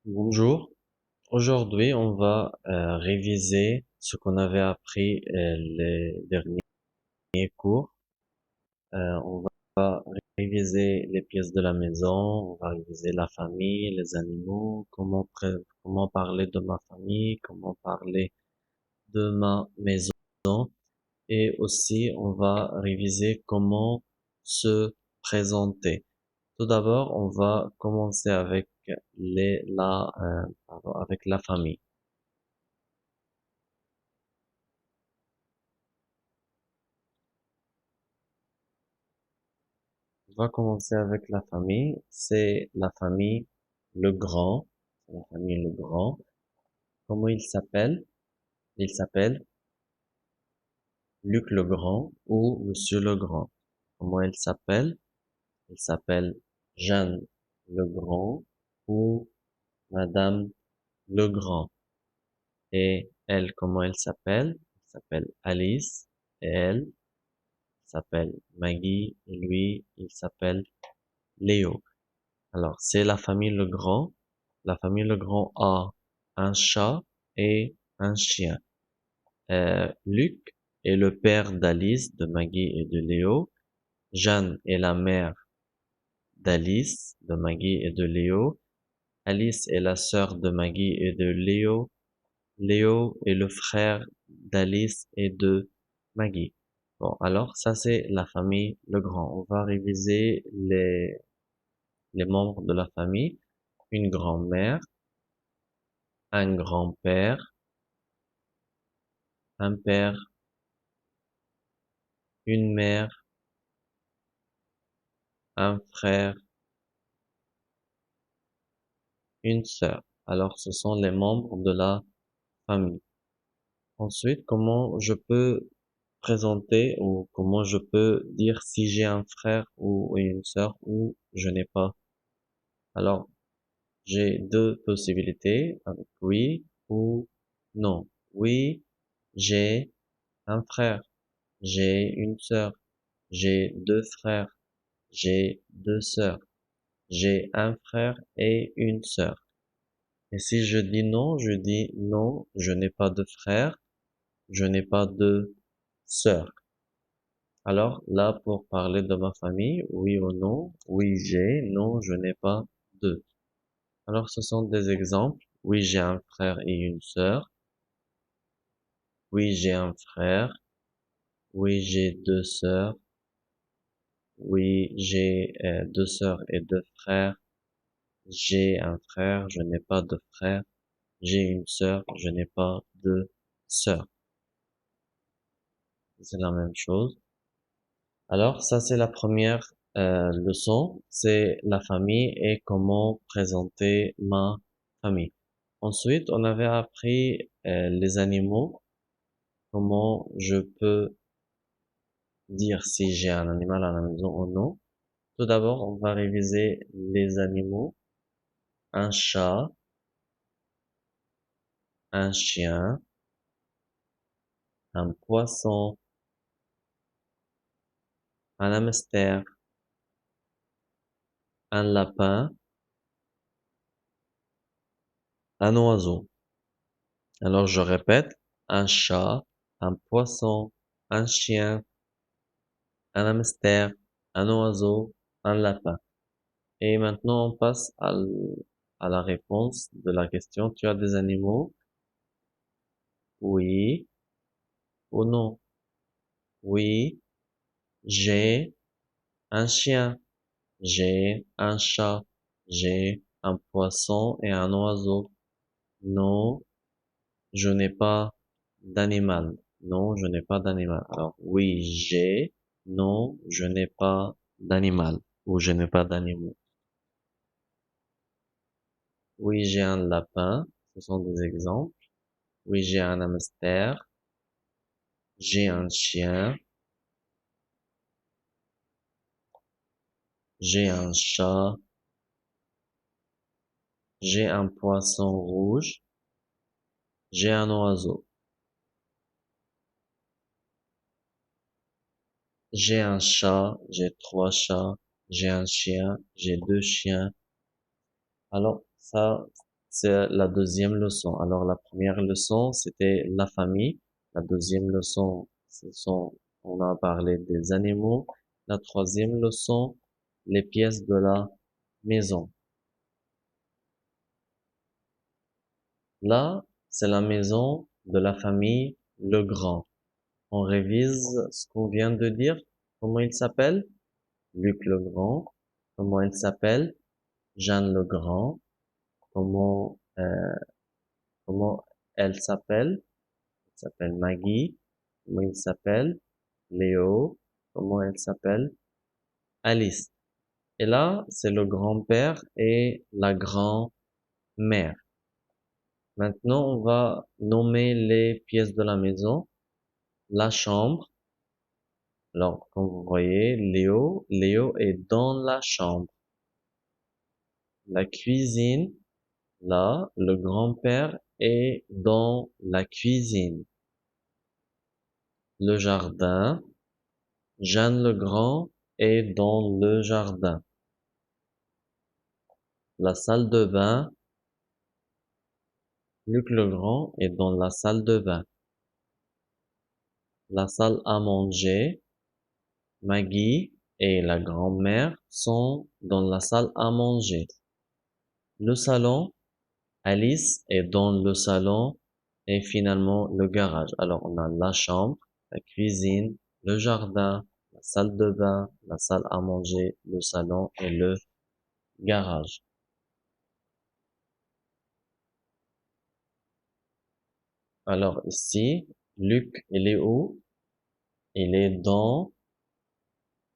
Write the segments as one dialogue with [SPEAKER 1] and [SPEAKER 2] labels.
[SPEAKER 1] Bonjour. Aujourd'hui, on va réviser ce qu'on avait appris les derniers cours. On va réviser les pièces de la maison, on va réviser la famille, les animaux, comment parler de ma famille, comment parler de ma maison, et aussi on va réviser comment se présenter. Tout d'abord, on va commencer avec avec la famille. On va commencer avec la famille. C'est la famille Legrand. C'est la famille Legrand. Comment il s'appelle? Il s'appelle Luc Legrand ou Monsieur Legrand. Comment il s'appelle? Il s'appelle Jeanne Legrand ou Madame Legrand. Et elle, comment elle s'appelle? Elle s'appelle Alice. Et elle s'appelle Maggie. Et lui, il s'appelle Léo. Alors, c'est la famille Legrand. La famille Legrand a un chat et un chien. Luc est le père d'Alice, de Maggie et de Léo. Jeanne est la mère d'Alice, de Maggie et de Léo. Alice est la sœur de Maggie et de Léo. Léo est le frère d'Alice et de Maggie. Bon, alors ça c'est la famille Legrand. On va réviser les membres de la famille. Une grand-mère, un grand-père, un père, une mère, un frère, une sœur. Alors, ce sont les membres de la famille. Ensuite, comment je peux présenter ou comment je peux dire si j'ai un frère ou une sœur ou je n'ai pas. Alors, j'ai deux possibilités avec oui ou non. Oui, j'ai un frère, j'ai une sœur, j'ai deux frères, j'ai deux sœurs, j'ai un frère et une sœur. Et si je dis non, je dis non, je n'ai pas de frère, je n'ai pas de sœur. Alors là, pour parler de ma famille, oui ou non, oui j'ai, non je n'ai pas de. Alors ce sont des exemples. Oui j'ai un frère et une sœur. Oui j'ai un frère. Oui j'ai deux sœurs. Oui j'ai deux sœurs et deux frères. J'ai un frère, je n'ai pas de frère. J'ai une sœur, je n'ai pas de sœur. C'est la même chose. Alors, ça, c'est la première leçon, c'est la famille et comment présenter ma famille. Ensuite, on avait appris les animaux, comment je peux dire si j'ai un animal à la maison ou non. Tout d'abord, on va réviser les animaux. Un chat, un chien, un poisson, un hamster, un lapin, un oiseau. Alors, je répète, un chat, un poisson, un chien, un hamster, un oiseau, un lapin. Et maintenant, on passe à la réponse de la question. Tu as des animaux? Oui ou non? Oui, j'ai un chien, j'ai un chat, j'ai un poisson et un oiseau. Non, je n'ai pas d'animal. Non, je n'ai pas d'animal. Alors, oui, j'ai. Non, je n'ai pas d'animal. Ou je n'ai pas d'animaux. Oui, j'ai un lapin. Ce sont des exemples. Oui, j'ai un hamster. J'ai un chien. J'ai un chat. J'ai un poisson rouge. J'ai un oiseau. J'ai un chat. J'ai trois chats. J'ai un chien. J'ai deux chiens. Alors, ça, c'est la deuxième leçon. Alors, la première leçon, c'était la famille. La deuxième leçon, on a parlé des animaux. La troisième leçon, les pièces de la maison. Là, c'est la maison de la famille Legrand. On révise ce qu'on vient de dire. Comment il s'appelle? Luc Legrand. Comment il s'appelle? Jeanne Legrand. Comment, comment elle s'appelle? Elle s'appelle Maggie. Comment il s'appelle? Léo. Comment elle s'appelle? Alice. Et là, c'est le grand-père et la grand-mère. Maintenant, on va nommer les pièces de la maison. La chambre. Alors, comme vous voyez, Léo est dans la chambre. La cuisine, là, le grand-père est dans la cuisine. Le jardin, Jeanne Legrand est dans le jardin. La salle de bain, Luc Legrand est dans la salle de bain. La salle à manger, Maggie et la grand-mère sont dans la salle à manger. Le salon, Alice est dans le salon et finalement le garage. Alors on a la chambre, la cuisine, le jardin, la salle de bain, la salle à manger, le salon et le garage. Alors ici, Luc, il est où? Il est dans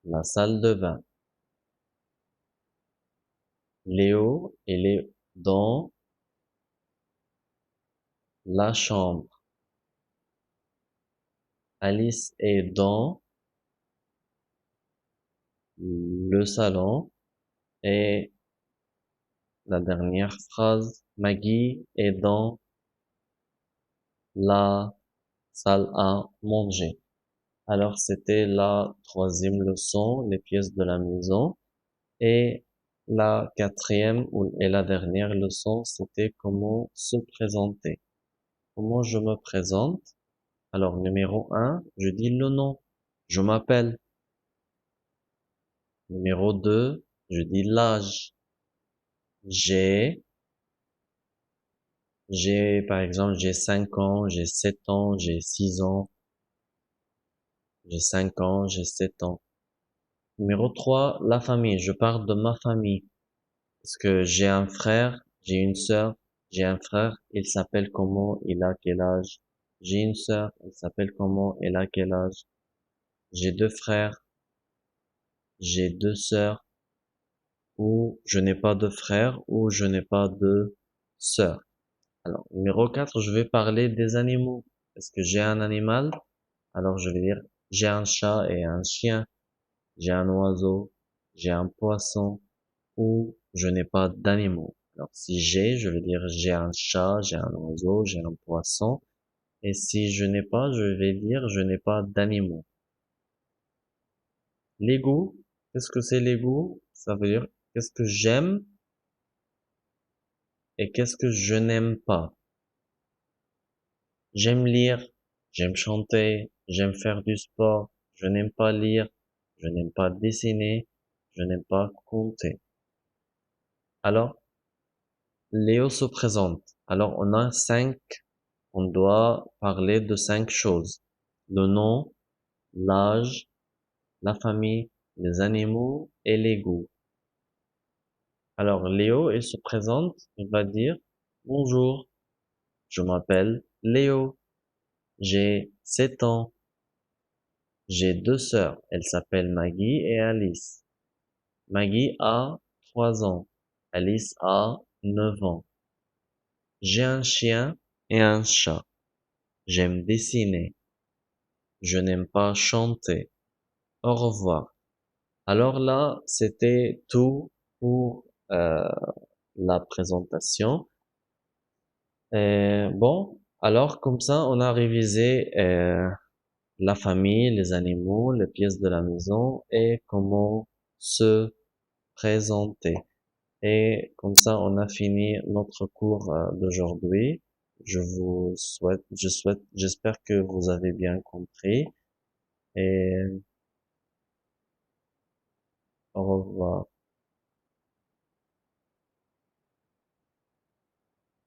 [SPEAKER 1] la salle de bain. Léo, il est dans la chambre. Alice est dans le salon. Et la dernière phrase, Maggie est dans la salle à manger. Alors, c'était la troisième leçon, les pièces de la maison. Et la quatrième et la dernière leçon, c'était comment se présenter. Comment je me présente? Alors, numéro un, je dis le nom. Je m'appelle. Numéro 2, je dis l'âge. J'ai, par exemple, j'ai 5 ans, j'ai 7 ans, j'ai 6 ans, j'ai 5 ans, j'ai 7 ans. Numéro 3, la famille. Je parle de ma famille. Parce que j'ai un frère, j'ai une sœur, j'ai un frère, il s'appelle comment, il a quel âge. J'ai une sœur, elle s'appelle comment, elle a quel âge. J'ai deux frères, j'ai deux sœurs, ou je n'ai pas de frère, ou je n'ai pas de sœur. Alors, numéro 4, je vais parler des animaux. Est-ce que j'ai un animal? Alors, je vais dire, j'ai un chat et un chien, j'ai un oiseau, j'ai un poisson, ou je n'ai pas d'animaux. Alors, si je vais dire j'ai un chat, j'ai un oiseau, j'ai un poisson. Et si je n'ai pas, je vais dire je n'ai pas d'animaux. Les goûts, qu'est-ce que c'est les goûts? Ça veut dire qu'est-ce que j'aime et qu'est-ce que je n'aime pas. J'aime lire, j'aime chanter, j'aime faire du sport, je n'aime pas lire, je n'aime pas dessiner, je n'aime pas compter. Alors, Léo se présente. Alors, on doit parler de 5 choses. Le nom, l'âge, la famille, les animaux et les goûts. Alors, Léo, il se présente, il va dire, bonjour, je m'appelle Léo, j'ai 7 ans, j'ai deux sœurs, elles s'appellent Maggie et Alice. Maggie a 3 ans, Alice a 9 ans. J'ai un chien et un chat. J'aime dessiner. Je n'aime pas chanter. Au revoir. Alors là, c'était tout pour la présentation. Bon, alors comme ça, on a révisé la famille, les animaux, les pièces de la maison et comment se présenter. Et comme ça, on a fini notre cours d'aujourd'hui. J'espère que vous avez bien compris et au revoir.